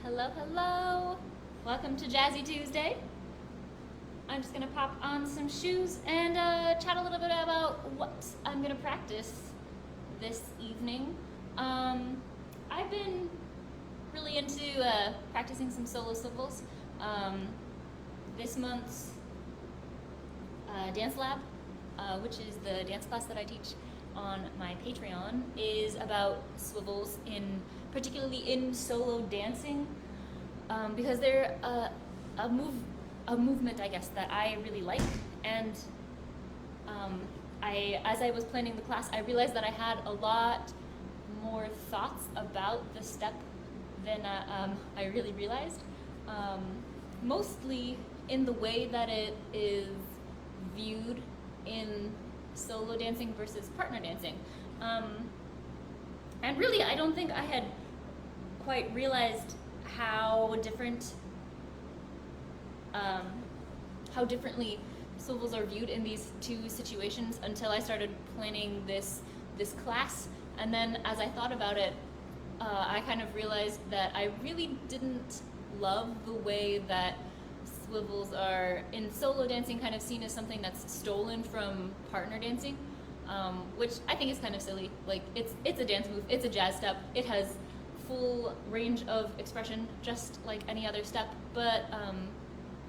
Hello, hello. Welcome to Jazzy Tuesday. I'm just gonna pop on some shoes and chat a little bit about what I'm gonna practice this evening. I've been really into practicing some solo swivels. This month's dance lab, which is the dance class that I teach on my Patreon, is about swivels, particularly in solo dancing, because they're a movement, I guess, that I really like. And as I was planning the class, I realized that I had a lot more thoughts about the step than I really realized. Mostly in the way that it is viewed in solo dancing versus partner dancing. And really, I don't think I had quite realized how differently swivels are viewed in these two situations until I started planning this class. And then as I thought about it, I kind of realized that I really didn't love the way that swivels are in solo dancing kind of seen as something that's stolen from partner dancing, which I think is kind of silly. Like, it's a dance move, it's a jazz step, it has full range of expression just like any other step. But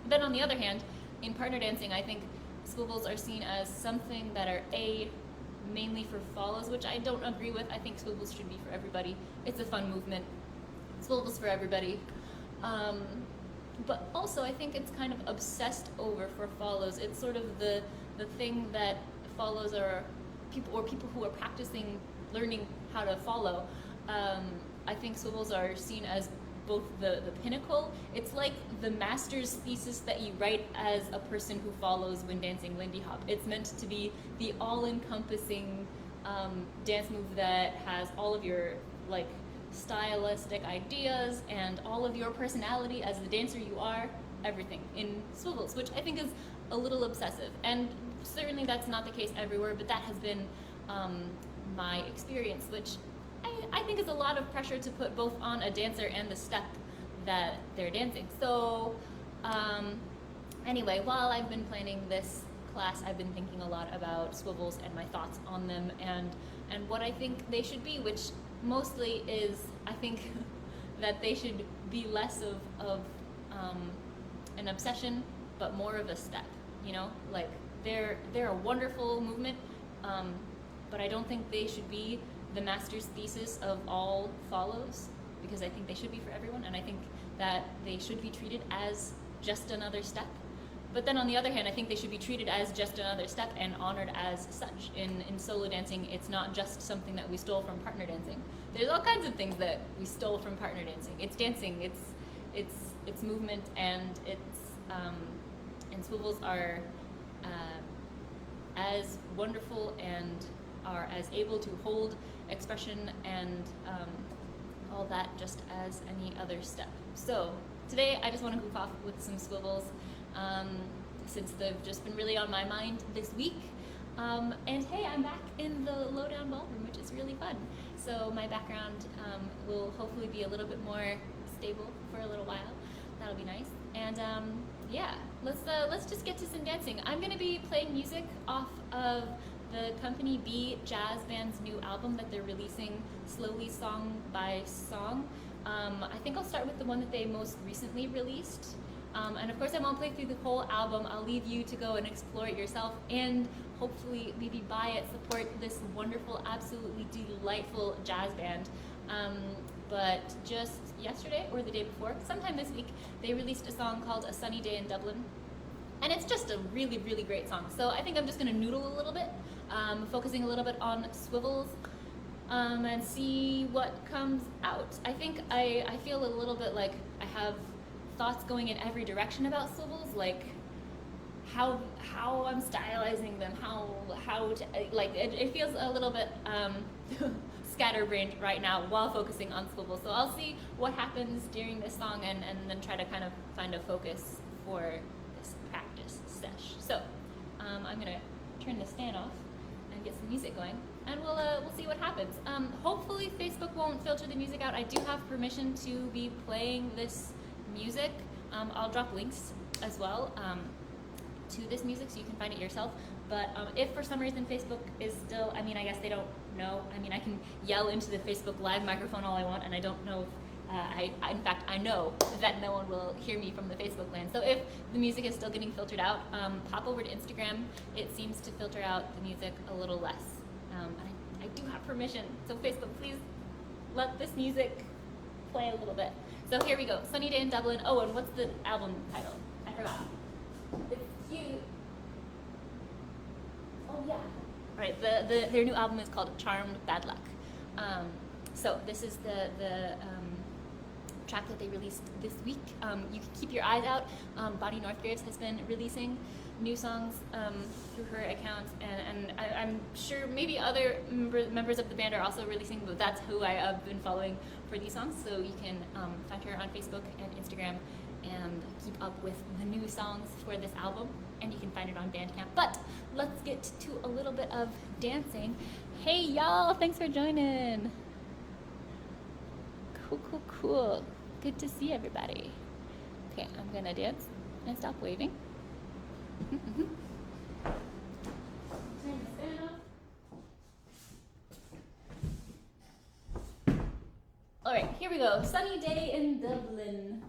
then on the other hand, in partner dancing, I think swivels are seen as something that are mainly for follows, which I don't agree with. I think swivels should be for everybody. It's a fun movement. Swivels for everybody. But also, I think it's kind of obsessed over for follows. It's sort of the thing that follows are people who are practicing learning how to follow. I think swivels are seen as both the pinnacle. It's like the master's thesis that you write as a person who follows when dancing Lindy Hop. It's meant to be the all-encompassing dance move that has all of your like stylistic ideas and all of your personality as the dancer you are, everything in swivels, which I think is a little obsessive. And certainly that's not the case everywhere, but that has been my experience, which I think is a lot of pressure to put both on a dancer and the step that they're dancing. So anyway, while I've been planning this class, I've been thinking a lot about swivels and my thoughts on them and what I think they should be, which mostly is, I think that they should be less of an obsession, but more of a step, you know? Like, they're a wonderful movement, but I don't think they should be the master's thesis of all follows, because I think they should be for everyone, and I think that they should be treated as just another step. But then on the other hand, I think they should be treated as just another step and honored as such. In solo dancing, it's not just something that we stole from partner dancing. There's all kinds of things that we stole from partner dancing. It's dancing, it's movement, and and swivels are as wonderful and are as able to hold expression and all that just as any other step. So today I just want to goof off with some swivels, since they've just been really on my mind this week. And hey, I'm back in the Lowdown Ballroom, which is really fun. So my background will hopefully be a little bit more stable for a little while. That'll be nice. And yeah, let's just get to some dancing. I'm gonna be playing music off of the Company B Jazz Band's new album that they're releasing slowly, song by song. I think I'll start with the one that they most recently released. And of course, I won't play through the whole album. I'll leave you to go and explore it yourself and hopefully maybe buy it, support this wonderful, absolutely delightful jazz band. But just yesterday or the day before, sometime this week, they released a song called A Sunny Day in Dublin. And it's just a really, really great song. So I think I'm just gonna noodle a little bit, focusing a little bit on swivels, and see what comes out. I think I feel a little bit like I have thoughts going in every direction about swivels, like how I'm stylizing them, how to, like, it feels a little bit scatterbrained right now while focusing on swivels. So I'll see what happens during this song and then try to kind of find a focus for this practice sesh. So I'm gonna turn the stand off and get some music going, and we'll see what happens. Hopefully Facebook won't won't filter the music out. I do have permission to be playing this music. I'll drop links as well to this music so you can find it yourself. But if for some reason Facebook is still, I mean, I guess they don't know. I mean, I can yell into the Facebook Live microphone all I want, and I don't know if, in fact, I know that no one will hear me from the Facebook land. So if the music is still getting filtered out, pop over to Instagram. It seems to filter out the music a little less. I do have permission, so Facebook, please let this music play a little bit. So here we go, Sunny Day in Dublin. Oh, and what's the album title? I forgot. It's cute. Oh yeah. All right, their new album is called Charmed Bad Luck. So this is the track that they released this week. You can keep your eyes out. Bonnie Northgraves has been releasing new songs through her account, and I'm sure maybe other members of the band are also releasing, but that's who I have been following for these songs. So you can find her on Facebook and Instagram and keep up with the new songs for this album, and you can find it on Bandcamp. But let's get to a little bit of dancing. Hey y'all, thanks for joining. Cool. Good to see everybody. Okay, I'm gonna dance and stop waving. Turn this fan off. All right, here we go. Sunny day in Dublin.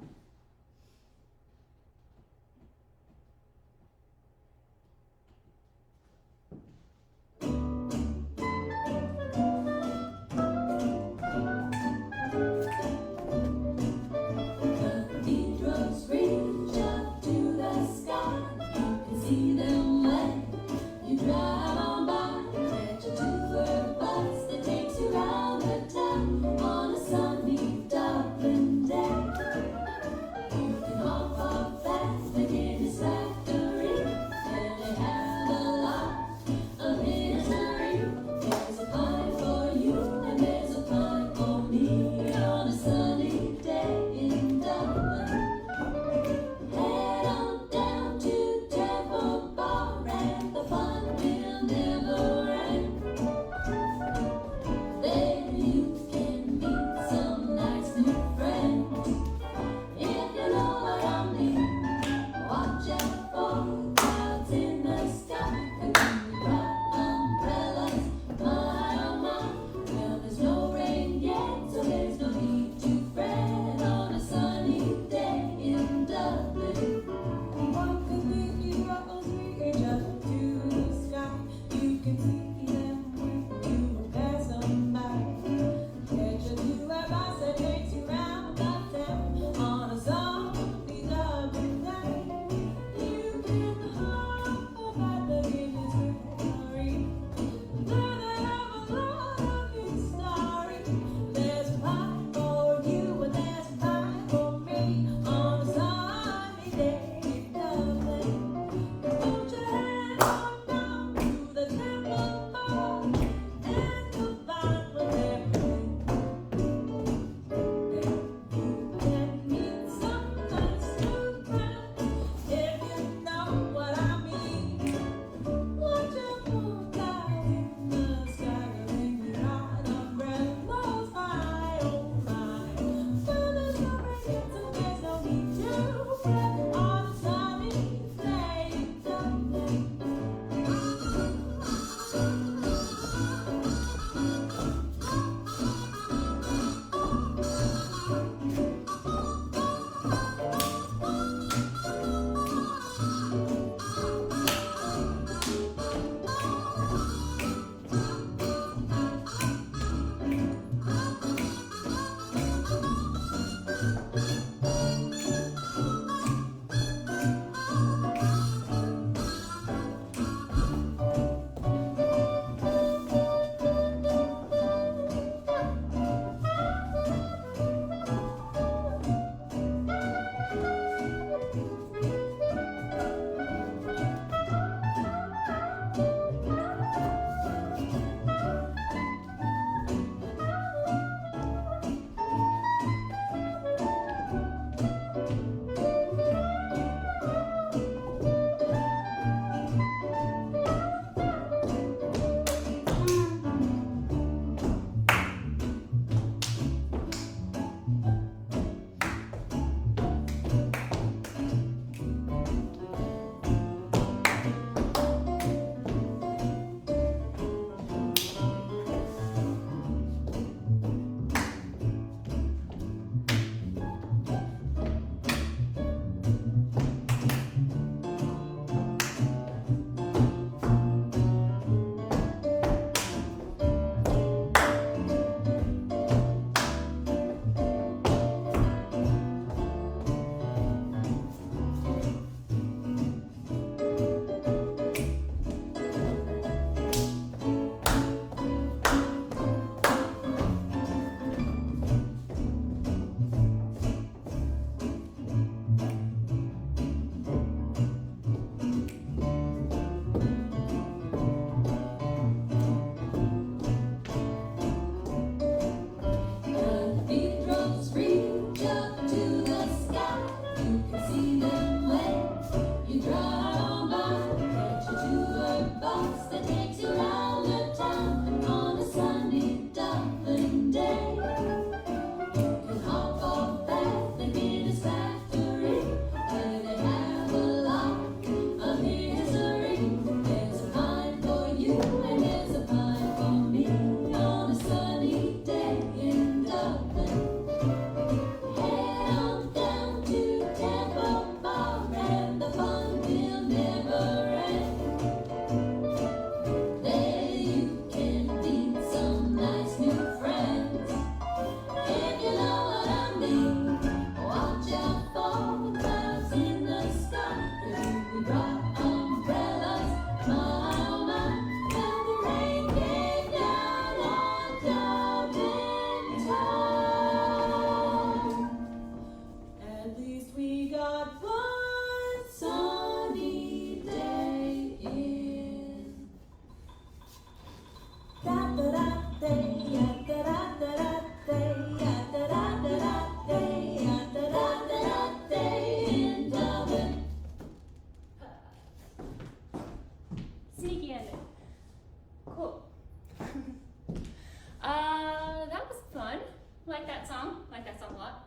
like that song a lot.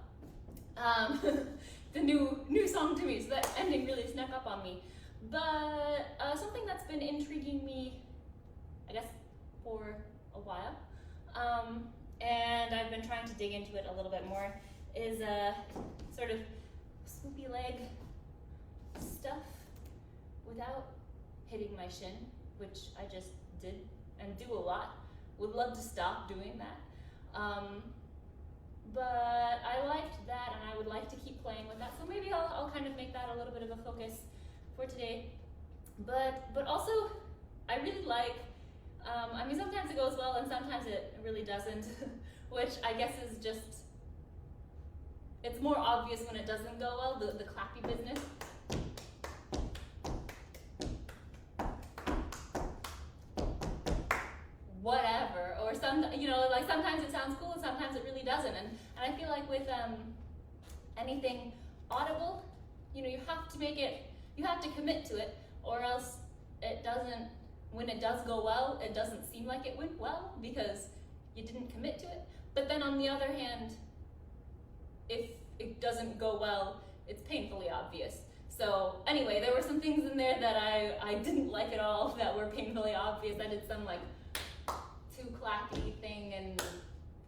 The new song to me, so that ending really snuck up on me. But something that's been intriguing me, I guess, for a while, and I've been trying to dig into it a little bit more, is sort of swoopy leg stuff without hitting my shin, which I just did and do a lot. Would love to stop doing that. But I liked that, and I would like to keep playing with that. So maybe I'll kind of make that a little bit of a focus for today. But also, I really like. I mean, sometimes it goes well, and sometimes it really doesn't, which I guess is just. It's more obvious when it doesn't go well. The clappy business. Whatever, or like sometimes it sounds cool and sometimes it really doesn't, and I feel like with anything audible, you have to commit to it, or else it doesn't. When it does go well, it doesn't seem like it went well because you didn't commit to it. But then on the other hand, if it doesn't go well, it's painfully obvious. So anyway, there were some things in there that I didn't like at all that were painfully obvious. I did some like too clappy thing, and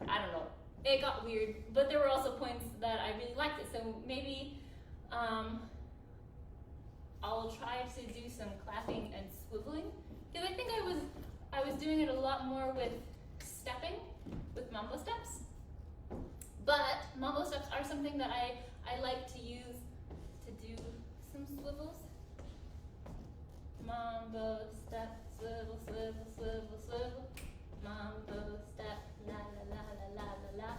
I don't know, it got weird, but there were also points that I really liked it, so maybe I'll try to do some clapping and swiveling, because I think I was doing it a lot more with stepping, with mambo steps, but mambo steps are something that I like to use to do some swivels. Mambo step, swivel, swivel, swivel, swivel. Mambo step, la la la la la la la.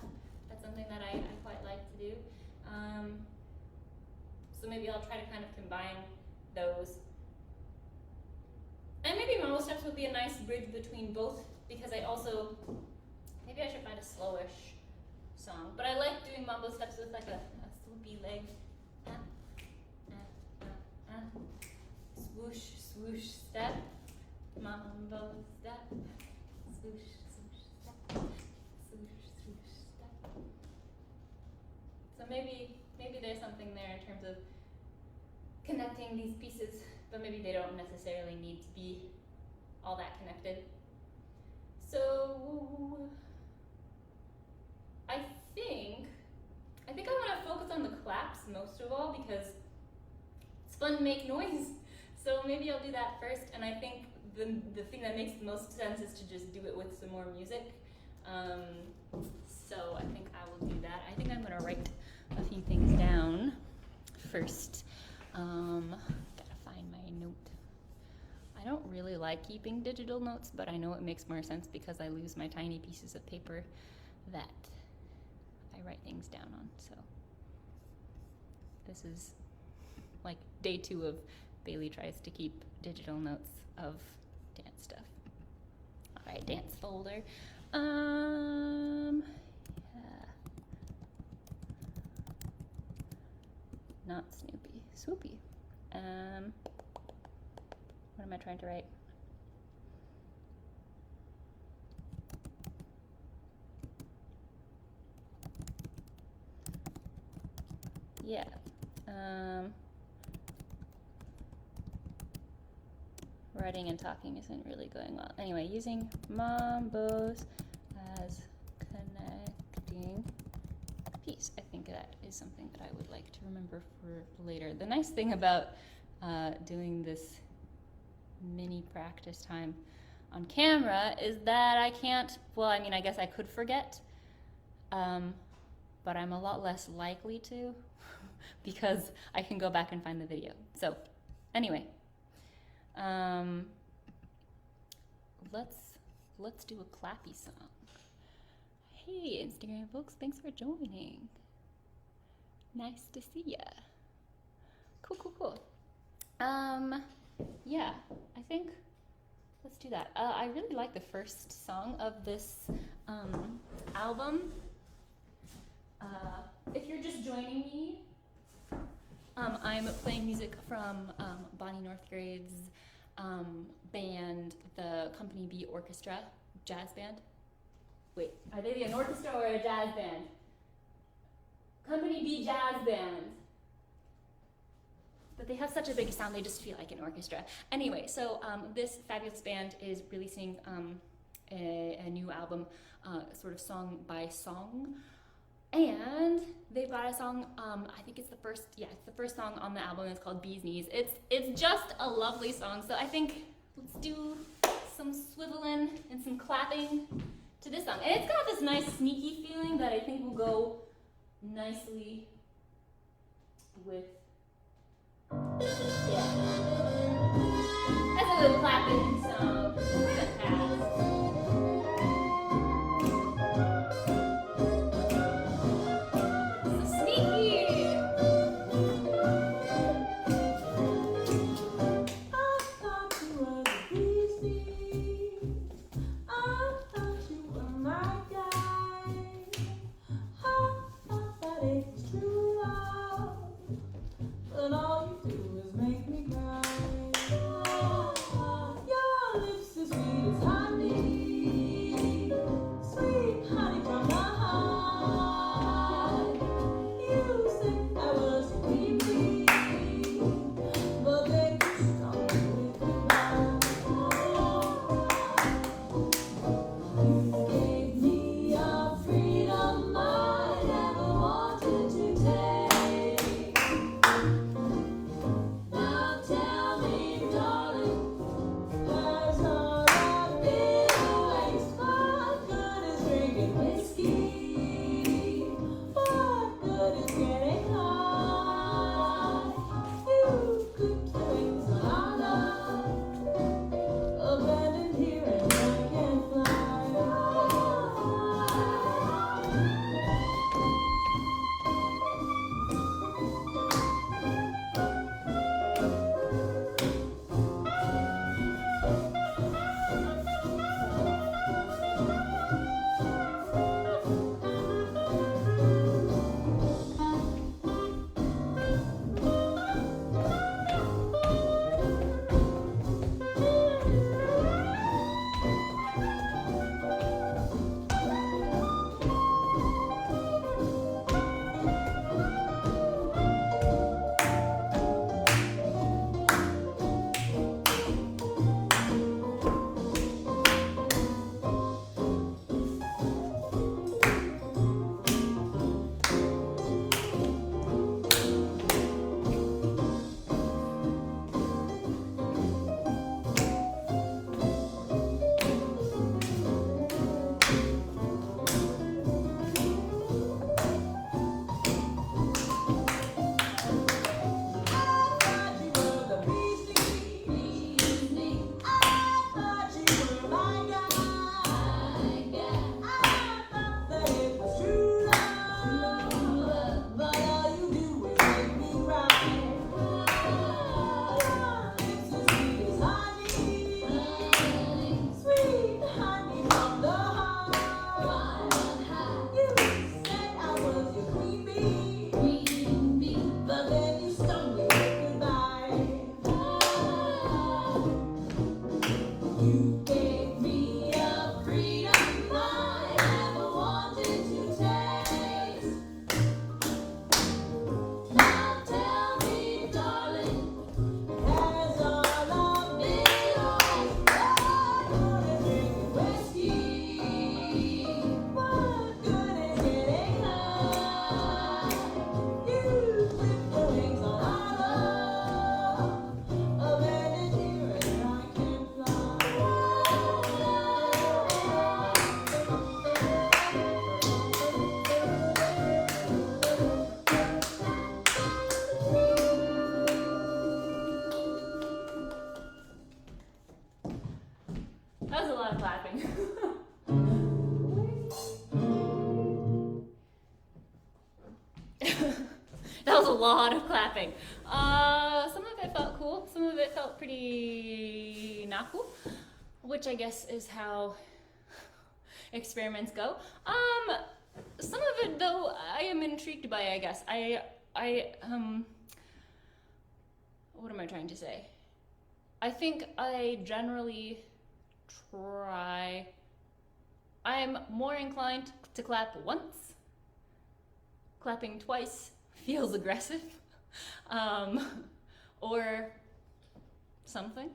That's something that I quite like to do. So maybe I'll try to kind of combine those. And maybe mambo steps would be a nice bridge between both, because maybe I should find a slowish song. But I like doing mambo steps with like a swoopy leg. Swoosh, swoosh, step. Mambo step. Swoosh, swoosh, step. Swoosh, swoosh, step. So maybe there's something there in terms of connecting these pieces, but maybe they don't necessarily need to be all that connected. So I think I want to focus on the claps most of all, because it's fun to make noise. So maybe I'll do that first, and I think the thing that makes the most sense is to just do it with some more music. So I think I will do that. I think I'm going to write a few things down first. Gotta find my note. I don't really like keeping digital notes, but I know it makes more sense because I lose my tiny pieces of paper that I write things down on. So this is like day 2 of Bailey tries to keep digital notes of dance stuff. All right, dance folder. Yeah. Not Snoopy, Swoopy. What am I trying to write? Yeah. Writing and talking isn't really going well. Anyway, using mambos as connecting piece. I think that is something that I would like to remember for later. The nice thing about doing this mini practice time on camera is that I can't, well, I mean, I guess I could forget, but I'm a lot less likely to because I can go back and find the video. So anyway, let's do a clappy song. Hey, Instagram folks, thanks for joining. Nice to see ya. Cool. Yeah, I think let's do that. I really like the first song of this album. If you're just joining me, I'm playing music from Bonnie Northgrade's band, the Company B Orchestra jazz band. Wait, are they an orchestra or a jazz band? Company B Jazz Band. But they have such a big sound, they just feel like an orchestra. Anyway, so this fabulous band is releasing a new album, sort of song by song. And they brought a song, I think it's the first song on the album. It's called Bee's Knees. It's just a lovely song. So I think let's do some swiveling and some clapping to this song. And it's got this nice sneaky feeling that I think will go nicely with, yeah. That's a good clapping song. We're gonna pass. So sneaky. I thought you were the beastie. I thought you were my guy. I thought that it was true love, but all you do is make me cry. Your lips as sweet as honey, sweet honey from the heart. You said I was your queen bee, but then you stung me with goodbye. You gave me a freedom I never wanted to take. Now tell me, darling, has all that been a waste? What good is drinking whiskey? What good is getting high? You clipped the wings of our love, abandoned here and I can't fly. You gave me a freedom I never wanted to taste. Now tell me, darling, has all of it always what good is drinking whiskey? What good is getting high? You clipped the wings on our love, abandoned here and I can't fly. That was a lot of clapping. That was a lot of clapping. Some of it felt cool, some of it felt pretty not cool, which I guess is how experiments go. Some of it though I am intrigued by, I guess. What am I trying to say? I think I generally try I'm more inclined to clap once. Clapping twice feels aggressive. Or something.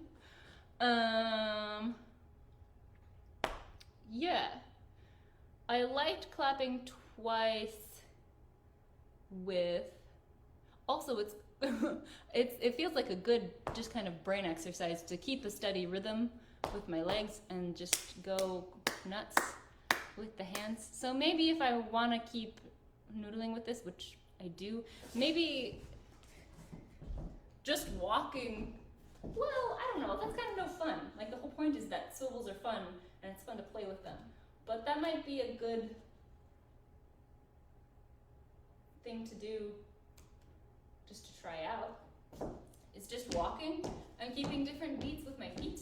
Yeah. I liked clapping twice with. Also, it feels like a good just kind of brain exercise to keep a steady rhythm with my legs and just go nuts with the hands. So maybe if I want to keep noodling with this, which I do, maybe just walking. Well, I don't know. That's kind of no fun. Like the whole point is that swivels are fun and it's fun to play with them. But that might be a good thing to do just to try out. Is just walking and keeping different beats with my feet.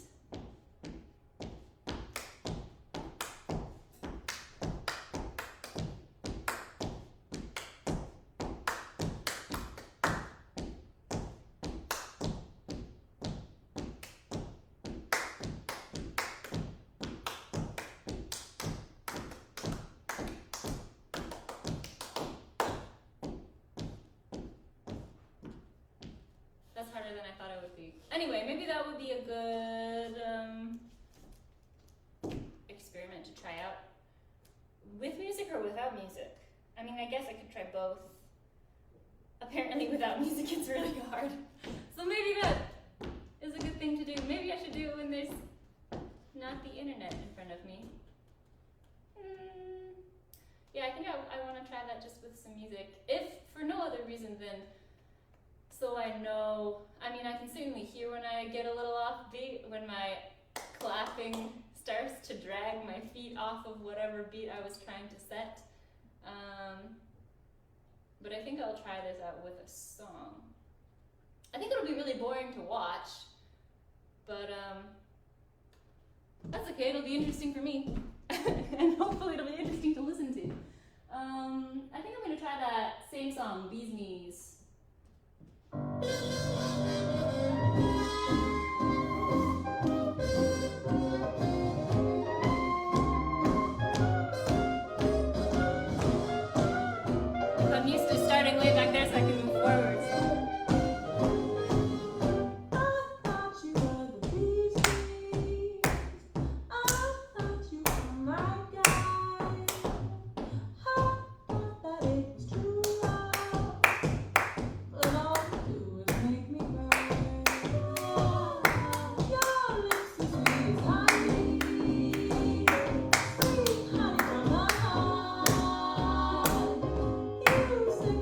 That's harder than I thought it would be. Anyway, maybe that would be a good experiment to try out. With music or without music? I mean, I guess I could try both. Apparently without music it's really hard. So maybe that is a good thing to do. Maybe I should do it when there's not the internet in front of me. Yeah, I think I want to try that just with some music. If for no other reason than so I know, I mean, I can certainly hear when I get a little offbeat, when my clapping starts to drag my feet off of whatever beat I was trying to set. But I think I'll try this out with a song. I think it'll be really boring to watch, but that's okay, it'll be interesting for me. And hopefully it'll be interesting to listen to. I think I'm gonna try that same song, Bees Knees. I'm used to starting way back there so I can move forwards. I thought you were the bee's knees. I thought you were my guy. I thought that it was true love, but all you do is make me cry. Your lips as sweet as honey, sweet honey from the heart. You say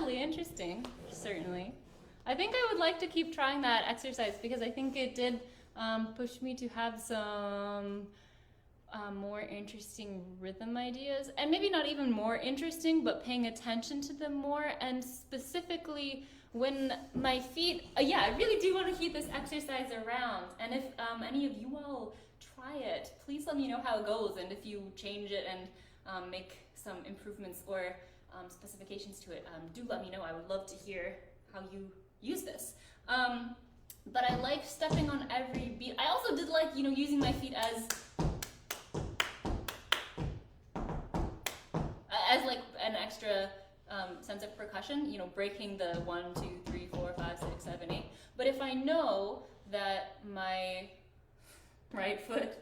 mildly interesting, certainly. I think I would like to keep trying that exercise because I think it did push me to have some more interesting rhythm ideas, and maybe not even more interesting, but paying attention to them more, and specifically when my feet, yeah, I really do want to keep this exercise around, and if any of you all try it, please let me know how it goes, and if you change it and make some improvements or specifications to it, do let me know. I would love to hear how you use this. But I like stepping on every beat. I also did like, using my feet as like an extra sense of percussion, breaking the 1, 2, 3, 4, 5, 6, 7, 8. But if I know that my right foot,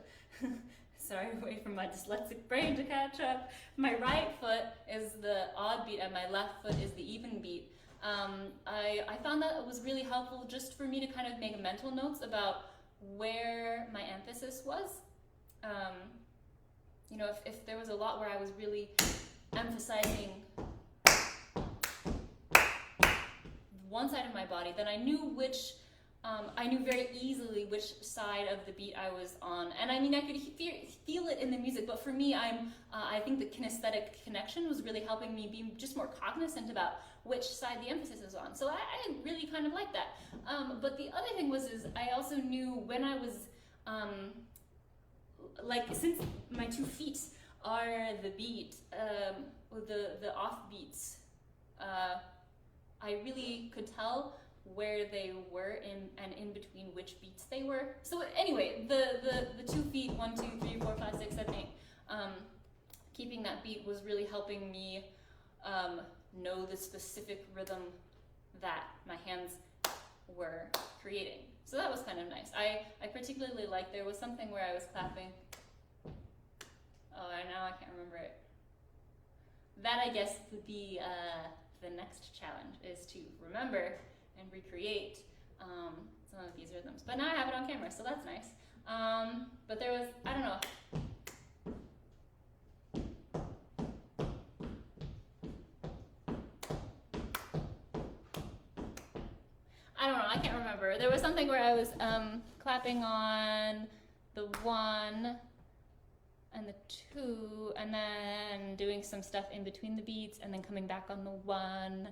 sorry, wait for my dyslexic brain to catch up, my right foot is the odd beat and my left foot is the even beat, I found that it was really helpful just for me to kind of make mental notes about where my emphasis was. If there was a lot where I was really emphasizing one side of my body, then I knew I knew very easily which side of the beat I was on. And I mean, I could feel it in the music, but for me, I think the kinesthetic connection was really helping me be just more cognizant about which side the emphasis is on. So I really kind of liked that. But the other thing is I also knew when I was, since my 2 feet are the beat, the off beats, I really could tell where they were in between which beats they were. So anyway, the 2 feet, 1, 2, 3, 4, 5, 6, 7, 8, keeping that beat was really helping me know the specific rhythm that my hands were creating. So that was kind of nice. I particularly liked, there was something where I was clapping. Oh, now I can't remember it. That, I guess, would be the next challenge, is to remember and recreate some of these rhythms. But now I have it on camera, so that's nice. But there was, I don't know. I can't remember. There was something where I was clapping on the 1 and the 2, and then doing some stuff in between the beats, and then coming back on the 1.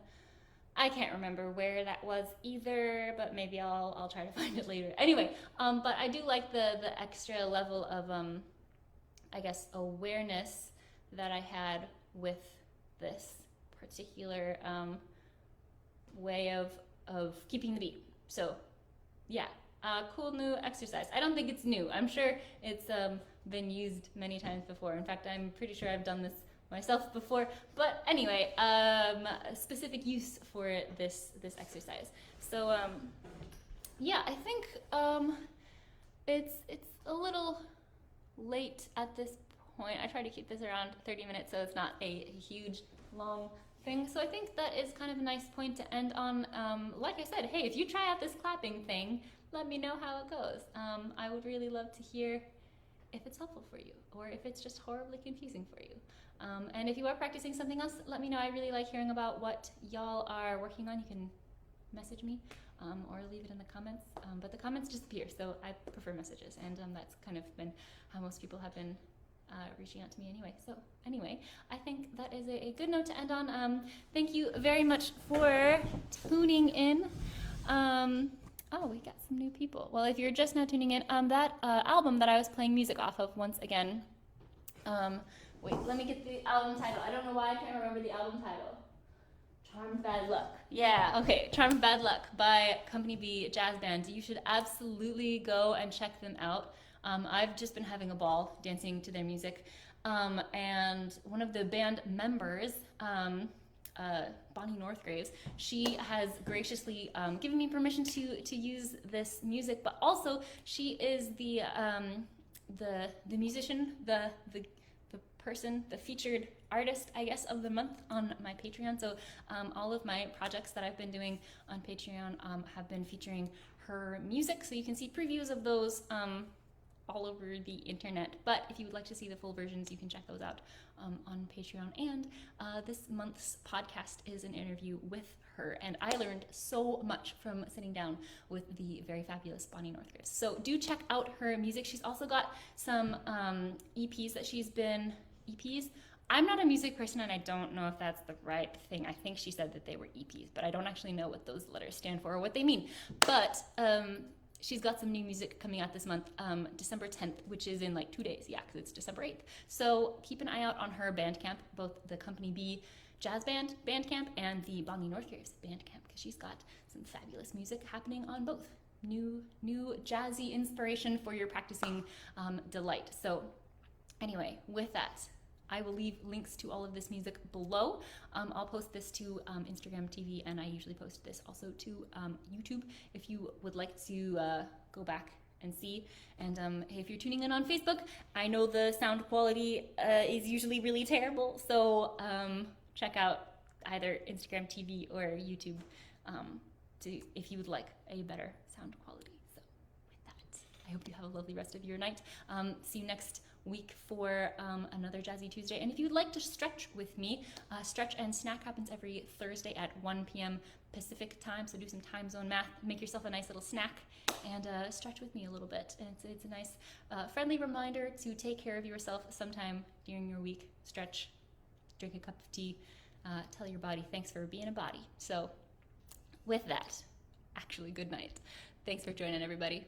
I can't remember where that was either, but maybe I'll try to find it later. Anyway, but I do like the extra level of, I guess, awareness that I had with this particular way of keeping the beat. So, yeah, cool new exercise. I don't think it's new. I'm sure it's been used many times before. In fact, I'm pretty sure I've done this myself before. But anyway, specific use for this exercise. So, yeah, I think it's a little late at this point. I try to keep this around 30 minutes so it's not a huge, long thing. So I think that is kind of a nice point to end on. Like I said, hey, if you try out this clapping thing, let me know how it goes. I would really love to hear if it's helpful for you or if it's just horribly confusing for you. And if you are practicing something else, let me know. I really like hearing about what y'all are working on. You can message me or leave it in the comments. But the comments disappear, so I prefer messages. And that's kind of been how most people have been reaching out to me anyway. So anyway, I think that is a good note to end on. Thank you very much for tuning in. Oh, we got some new people. Well, if you're just now tuning in, that album that I was playing music off of, once again, wait, let me get the album title. I don't know why I can't remember the album title. Charmed Bad Luck. Yeah, okay, Charmed Bad Luck by Company B Jazz Band. You should absolutely go and check them out. I've just been having a ball dancing to their music. And one of the band members, Bonnie Northgraves, she has graciously given me permission to use this music, but also she is the musician, the person, the featured artist, I guess, of the month on my Patreon. So all of my projects that I've been doing on Patreon have been featuring her music, so you can see previews of those all over the internet. But if you would like to see the full versions, you can check those out on Patreon. And this month's podcast is an interview with her, and I learned so much from sitting down with the very fabulous Bonnie Northcliffe. So do check out her music. She's also got some EPs that she's been EPs. I'm not a music person, and I don't know if that's the right thing. I think she said that they were EPs, but I don't actually know what those letters stand for or what they mean. But she's got some new music coming out this month, December 10th, which is in like 2 days. Yeah, because it's December 8th. So keep an eye out on her Bandcamp, both the Company B Jazz Band Bandcamp and the Bonnie Northcliffe's Bandcamp, because she's got some fabulous music happening on both. New jazzy inspiration for your practicing delight. So anyway, with that, I will leave links to all of this music below. I'll post this to Instagram TV, and I usually post this also to YouTube if you would like to go back and see. And hey, if you're tuning in on Facebook, I know the sound quality is usually really terrible, so check out either Instagram TV or YouTube if you would like a better sound quality. So with that, I hope you have a lovely rest of your night. See you next week for another Jazzy Tuesday. And if you'd like to stretch with me, Stretch and Snack happens every Thursday at 1 p.m. Pacific time, so do some time zone math, make yourself a nice little snack, and stretch with me a little bit. And it's a nice friendly reminder to take care of yourself sometime during your week. Stretch, drink a cup of tea, tell your body thanks for being a body. So with that, actually good night. Thanks for joining, everybody.